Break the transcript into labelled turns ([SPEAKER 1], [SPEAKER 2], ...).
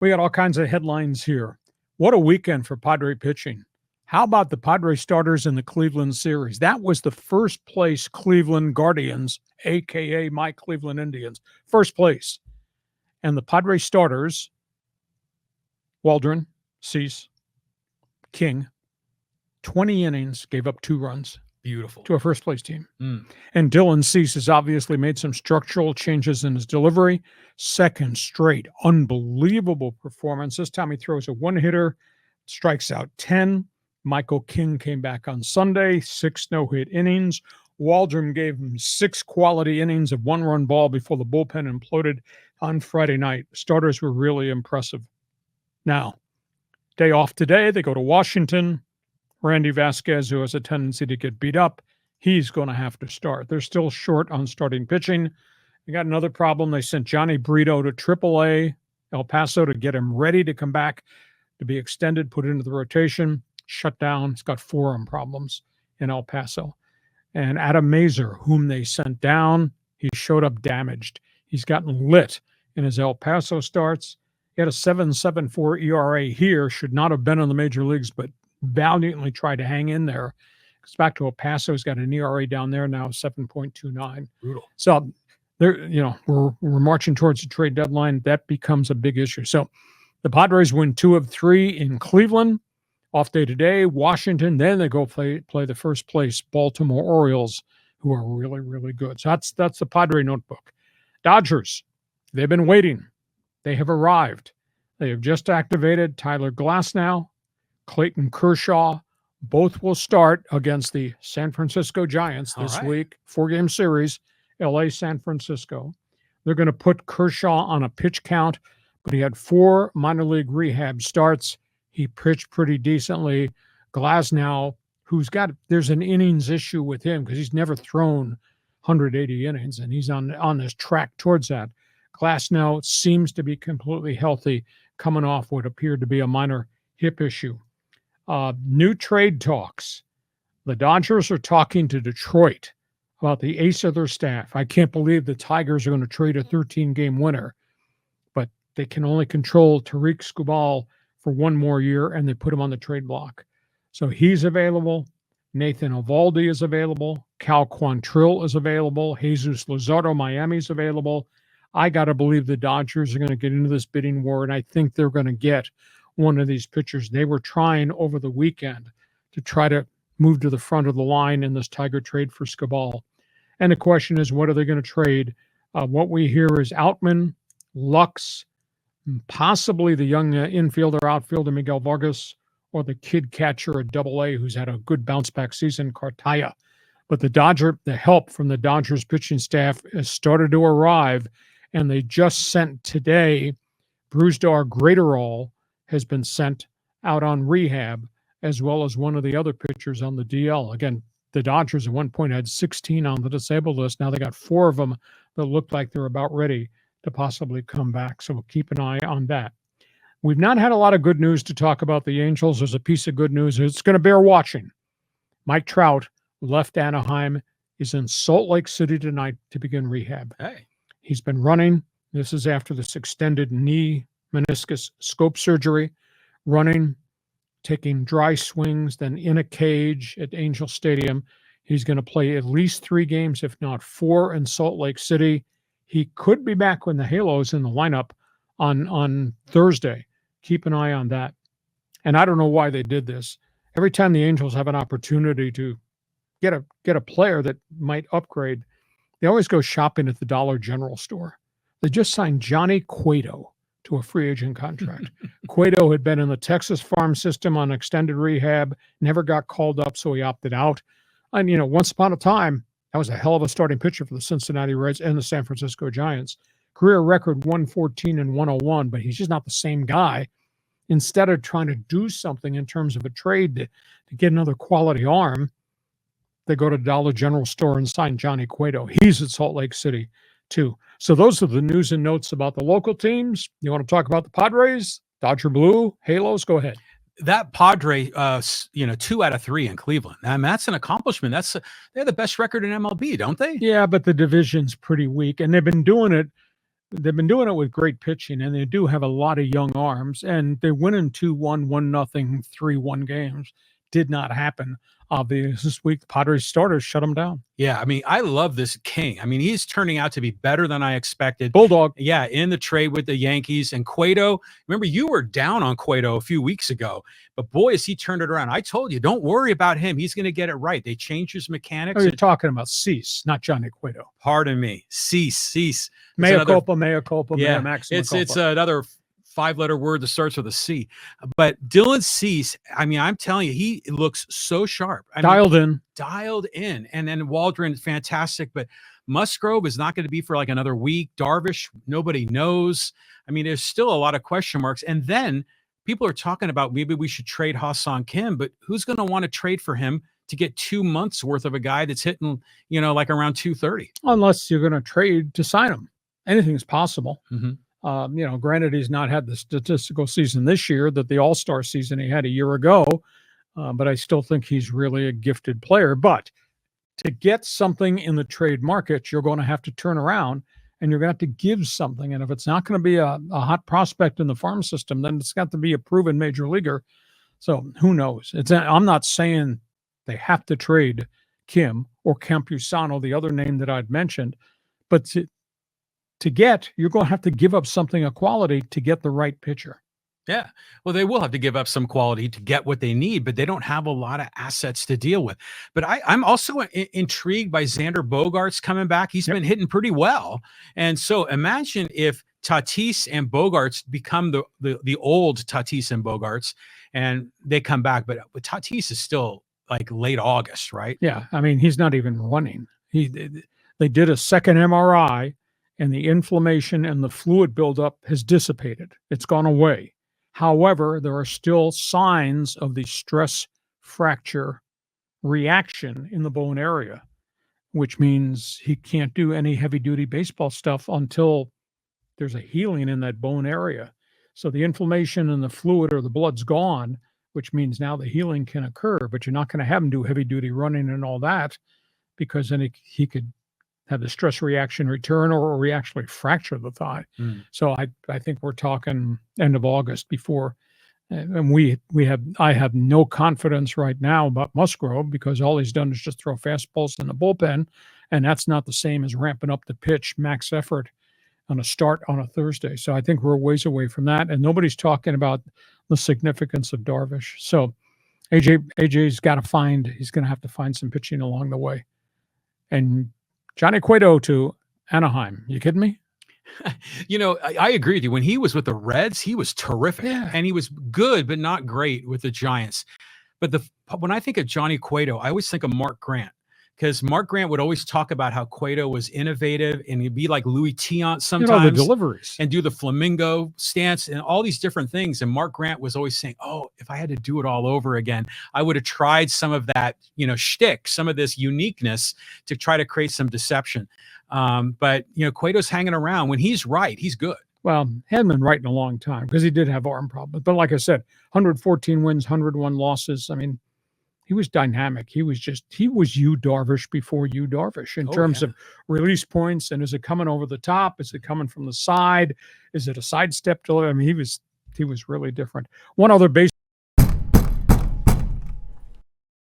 [SPEAKER 1] We got all kinds of headlines here. What a weekend for Padre pitching. How about the Padre starters in the Cleveland series? That was the first place Cleveland Guardians, a.k.a. my Cleveland Indians, first place. And the Padre starters, Waldron, Cease, King, 20 innings, gave up 2 runs.
[SPEAKER 2] Beautiful.
[SPEAKER 1] To a first-place team. And Dylan Cease has obviously made some structural changes in his delivery. Second straight, unbelievable performance. This time he throws a one-hitter, strikes out 10. Michael King came back on Sunday, 6 no-hit innings. Waldron gave him 6 quality innings of 1-run ball before the bullpen imploded on Friday night. Starters were really impressive. Now, day off today, they go to Washington. Randy Vasquez, who has a tendency to get beat up, he's going to have to start. They're still short on starting pitching. They got another problem. They sent Johnny Brito to AAA El Paso to get him ready to come back to be extended, put into the rotation, shut down. He's got forearm problems in El Paso. And Adam Mazur, whom they sent down, he showed up damaged. He's gotten lit in his El Paso starts. He had a 7.74 ERA here, should not have been in the major leagues, but valiantly tried to hang in there. Goes back to El Paso. He's got an ERA down there now, 7.29.
[SPEAKER 2] Brutal.
[SPEAKER 1] So there, we're marching towards the trade deadline. That becomes a big issue. So the Padres win 2 of 3 in Cleveland. Off day today, Washington. Then they go play the first place Baltimore Orioles, who are really, really good. So that's the Padre notebook. Dodgers, they've been waiting. They have arrived. They have just activated Tyler Glasnow, Clayton Kershaw. Both will start against the San Francisco Giants this week, 4-game series, LA, San Francisco. They're going to put Kershaw on a pitch count, but he had 4 minor league rehab starts. He pitched pretty decently. Glasnow, there's an innings issue with him because he's never thrown 180 innings, and he's on this track towards that. Glasnow seems to be completely healthy, coming off what appeared to be a minor hip issue. New trade talks. The Dodgers are talking to Detroit about the ace of their staff. I can't believe the Tigers are going to trade a 13-game winner, but they can only control Tariq Skubal for 1 more year, and they put him on the trade block. So he's available. Nathan Eovaldi is available. Cal Quantrill is available. Jesus Luzardo, Miami's available. I got to believe the Dodgers are going to get into this bidding war, and I think they're going to get one of these pitchers. They were trying over the weekend to try to move to the front of the line in this Tiger trade for Skubal. And the question is, what are they going to trade? What we hear is Outman, Lux, possibly the young outfielder Miguel Vargas, or the kid catcher at AA who's had a good bounce-back season, Cartaya. But the help from the Dodgers pitching staff has started to arrive, and they just sent today Brusdar Graterol has been sent out on rehab, as well as one of the other pitchers on the DL. Again, the Dodgers at one point had 16 on the disabled list. Now they got 4 of them that look like they're about ready to possibly come back. So we'll keep an eye on that. We've not had a lot of good news to talk about the Angels. There's a piece of good news. It's going to bear watching. Mike Trout left Anaheim, is in Salt Lake City tonight to begin rehab.
[SPEAKER 2] Hey.
[SPEAKER 1] He's been running. This is after this extended knee meniscus scope surgery, running, taking dry swings, then in a cage at Angel Stadium. He's going to play at least 3 games, if not 4, in Salt Lake City. He could be back when the Halos in the lineup on Thursday. Keep an eye on that. And I don't know why they did this. Every time the Angels have an opportunity to get a player that might upgrade, they always go shopping at the Dollar General store. They just signed Johnny Cueto to a free agent contract. Cueto had been in the Texas farm system on extended rehab, never got called up, so he opted out. And, once upon a time, that was a hell of a starting pitcher for the Cincinnati Reds and the San Francisco Giants. Career record 114 and 101, but he's just not the same guy. Instead of trying to do something in terms of a trade to get another quality arm, they go to Dollar General store and sign Johnny Cueto. He's at Salt Lake City, too. So those are the news and notes about the local teams. You want to talk about the Padres, Dodger Blue, Halos? Go ahead.
[SPEAKER 2] That Padre, 2 out of 3 in Cleveland. I mean, that's an accomplishment. They're the best record in MLB, don't they?
[SPEAKER 1] Yeah, but the division's pretty weak, and they've been doing it they've been doing it with great pitching, and they do have a lot of young arms, and they're winning 2-1, 1-0, 3-1 games. Did not happen. Obviously, this week, the Padres starters shut them down.
[SPEAKER 2] Yeah, I mean, I love this King. I mean, he's turning out to be better than I expected.
[SPEAKER 1] Bulldog.
[SPEAKER 2] Yeah, in the trade with the Yankees and Cueto. Remember, you were down on Cueto a few weeks ago, but boy, has he turned it around. I told you, don't worry about him. He's going to get it right. They changed his mechanics.
[SPEAKER 1] Oh, you're talking about Cease, not Johnny Cueto.
[SPEAKER 2] Pardon me. Cease.
[SPEAKER 1] Mea culpa, mea culpa,
[SPEAKER 2] Yeah,
[SPEAKER 1] mea maxima culpa.
[SPEAKER 2] it's another 5-letter word that starts with a C. But Dylan Cease, I mean, I'm telling you, he looks so sharp.
[SPEAKER 1] Dialed in.
[SPEAKER 2] Dialed in. And then Waldron, fantastic. But Musgrove is not going to be for like another week. Darvish, nobody knows. I mean, there's still a lot of question marks. And then people are talking about maybe we should trade Ha-Seong Kim, but who's going to want to trade for him to get 2 months worth of a guy that's hitting, like around 230?
[SPEAKER 1] Unless you're going to trade to sign him. Anything's possible.
[SPEAKER 2] Mm-hmm.
[SPEAKER 1] Granted, he's not had the statistical season this year that the All-Star season he had a year ago, but I still think he's really a gifted player. But to get something in the trade market, you're going to have to turn around and you're going to have to give something. And if it's not going to be a hot prospect in the farm system, then it's got to be a proven major leaguer. So who knows? I'm not saying they have to trade Kim or Campusano, the other name that I'd mentioned, but you're going to have to give up something of quality to get the right pitcher.
[SPEAKER 2] Yeah. Well, they will have to give up some quality to get what they need, but they don't have a lot of assets to deal with. But I'm also intrigued by Xander Bogaerts coming back. He's been hitting pretty well. And so imagine if Tatis and Bogaerts become the old Tatis and Bogaerts and they come back. But Tatis is still like late August, right?
[SPEAKER 1] Yeah. I mean, he's not even running. They did a second MRI. And the inflammation and the fluid buildup has dissipated. It's gone away. However, there are still signs of the stress fracture reaction in the bone area, which means he can't do any heavy-duty baseball stuff until there's a healing in that bone area. So the inflammation and the fluid or the blood's gone, which means now the healing can occur, but you're not going to have him do heavy-duty running and all that because then he could have the stress reaction return or we actually fracture the thigh. So I think we're talking end of August before, and I have no confidence right now about Musgrove because all he's done is just throw fastballs in the bullpen, and that's not the same as ramping up the pitch, max effort on a start on a Thursday. So I think we're a ways away from that, and nobody's talking about the significance of Darvish. So AJ's got to he's going to have to find some pitching along the way. And Johnny Cueto to Anaheim. You kidding me?
[SPEAKER 2] I agree with you. When he was with the Reds, he was terrific.
[SPEAKER 1] Yeah.
[SPEAKER 2] And he was good, but not great with the Giants. But when I think of Johnny Cueto, I always think of Mark Grant. Because Mark Grant would always talk about how Cueto was innovative and he'd be like Louis Tiant sometimes.
[SPEAKER 1] The deliveries.
[SPEAKER 2] And do the flamingo stance and all these different things. And Mark Grant was always saying, oh, if I had to do it all over again, I would have tried some of that, shtick, some of this uniqueness to try to create some deception. But Cueto's hanging around. When he's right, he's good.
[SPEAKER 1] Well, hadn't been right in a long time because he did have arm problems. But like I said, 114 wins, 101 losses. I mean, he was dynamic. He was Yu Darvish before Yu Darvish in terms of release points. And is it coming over the top? Is it coming from the side? Is it a sidestep delivery? I mean, he was really different. One other base